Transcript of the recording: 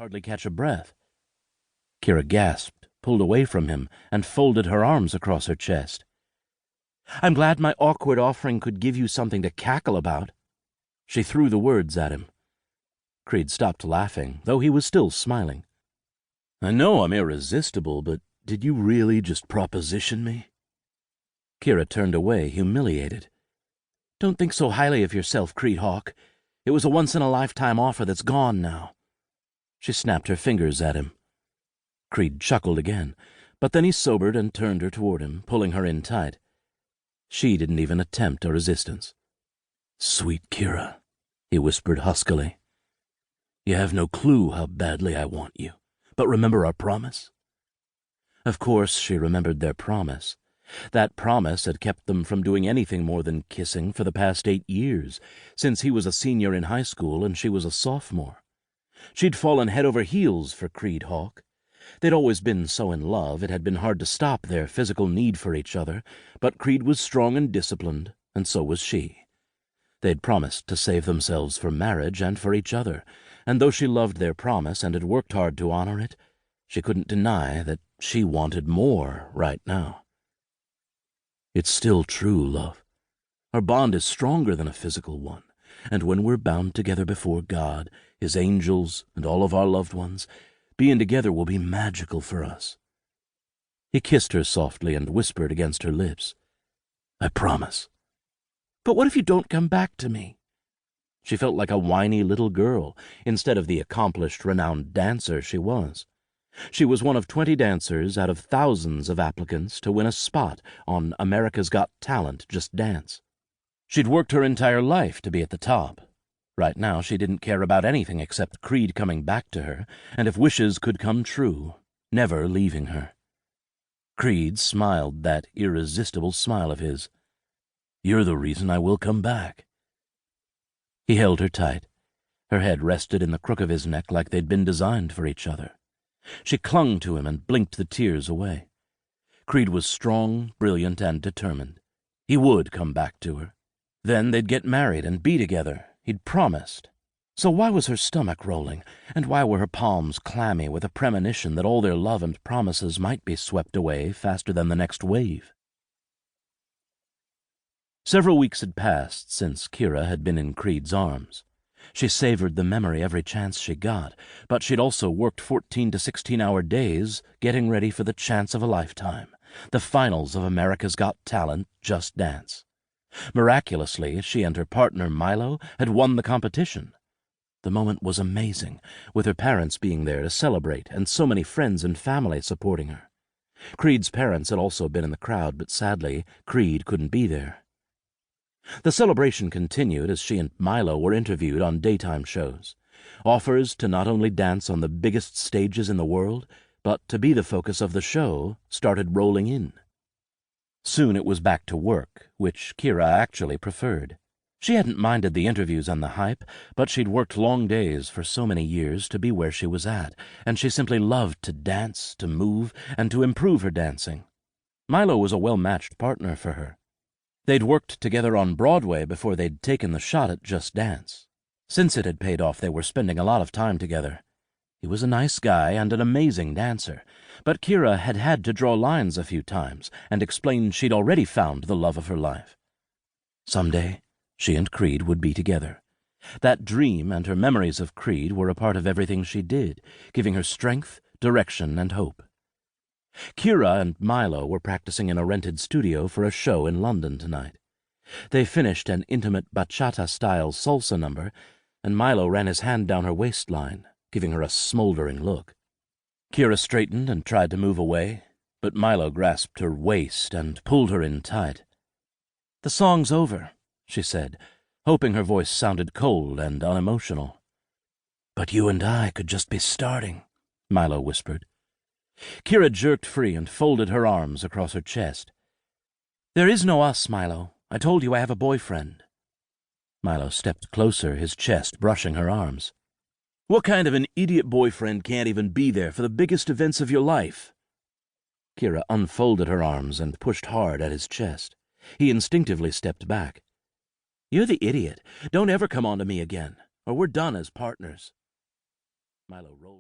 hardly catch a breath. Kiera gasped, pulled away from him, and folded her arms across her chest. "I'm glad my awkward offering could give you something to cackle about." She threw the words at him. Creed stopped laughing, though he was still smiling. "I know I'm irresistible, but did you really just proposition me?" Kiera turned away, humiliated. "Don't think so highly of yourself, Creed Hawk. It was a once-in-a-lifetime offer that's gone now." She snapped her fingers at him. Creed chuckled again, but then he sobered and turned her toward him, pulling her in tight. She didn't even attempt a resistance. "Sweet Kiera," he whispered huskily. "You have no clue how badly I want you, but remember our promise?" Of course she remembered their promise. That promise had kept them from doing anything more than kissing for the past 8 years, since he was a senior in high school and she was a sophomore. She'd fallen head over heels for Creed Hawk. They'd always been so in love it had been hard to stop their physical need for each other, but Creed was strong and disciplined, and so was she. They'd promised to save themselves for marriage and for each other, and though she loved their promise and had worked hard to honor it, she couldn't deny that she wanted more right now. "It's still true, love. Our bond is stronger than a physical one, and when we're bound together before God, His angels, and all of our loved ones, being together will be magical for us." He kissed her softly and whispered against her lips, "I promise." "But what if you don't come back to me?" She felt like a whiny little girl instead of the accomplished, renowned dancer she was. She was one of 20 dancers out of thousands of applicants to win a spot on America's Got Talent Just Dance. She'd worked her entire life to be at the top. Right now she didn't care about anything except Creed coming back to her, and if wishes could come true, never leaving her. Creed smiled that irresistible smile of his. "You're the reason I will come back." He held her tight. Her head rested in the crook of his neck like they'd been designed for each other. She clung to him and blinked the tears away. Creed was strong, brilliant, and determined. He would come back to her. Then they'd get married and be together. He'd promised. So why was her stomach rolling, and why were her palms clammy with a premonition that all their love and promises might be swept away faster than the next wave? Several weeks had passed since Kiera had been in Creed's arms. She savored the memory every chance she got, but she'd also worked 14 to 16-hour days getting ready for the chance of a lifetime, the finals of America's Got Talent Just Dance. Miraculously, she and her partner Milo had won the competition. The moment was amazing, with her parents being there to celebrate and so many friends and family supporting her. Creed's parents had also been in the crowd, but sadly, Creed couldn't be there. The celebration continued as she and Milo were interviewed on daytime shows. Offers to not only dance on the biggest stages in the world, but to be the focus of the show started rolling in. Soon it was back to work, which Kiera actually preferred. She hadn't minded the interviews and the hype, but she'd worked long days for so many years to be where she was at, and she simply loved to dance, to move, and to improve her dancing. Milo was a well-matched partner for her. They'd worked together on Broadway before they'd taken the shot at Just Dance. Since it had paid off, they were spending a lot of time together. He was a nice guy and an amazing dancer, but Kiera had had to draw lines a few times and explain she'd already found the love of her life. Someday, she and Creed would be together. That dream and her memories of Creed were a part of everything she did, giving her strength, direction, and hope. Kiera and Milo were practicing in a rented studio for a show in London tonight. They finished an intimate bachata-style salsa number, and Milo ran his hand down her waistline, giving her a smoldering look. Kiera straightened and tried to move away, but Milo grasped her waist and pulled her in tight. "The song's over," she said, hoping her voice sounded cold and unemotional. "But you and I could just be starting," Milo whispered. Kiera jerked free and folded her arms across her chest. "There is no us, Milo. I told you I have a boyfriend." Milo stepped closer, his chest brushing her arms. "What kind of an idiot boyfriend can't even be there for the biggest events of your life?" Kiera unfolded her arms and pushed hard at his chest. He instinctively stepped back. "You're the idiot. Don't ever come on to me again, or we're done as partners." Milo rolled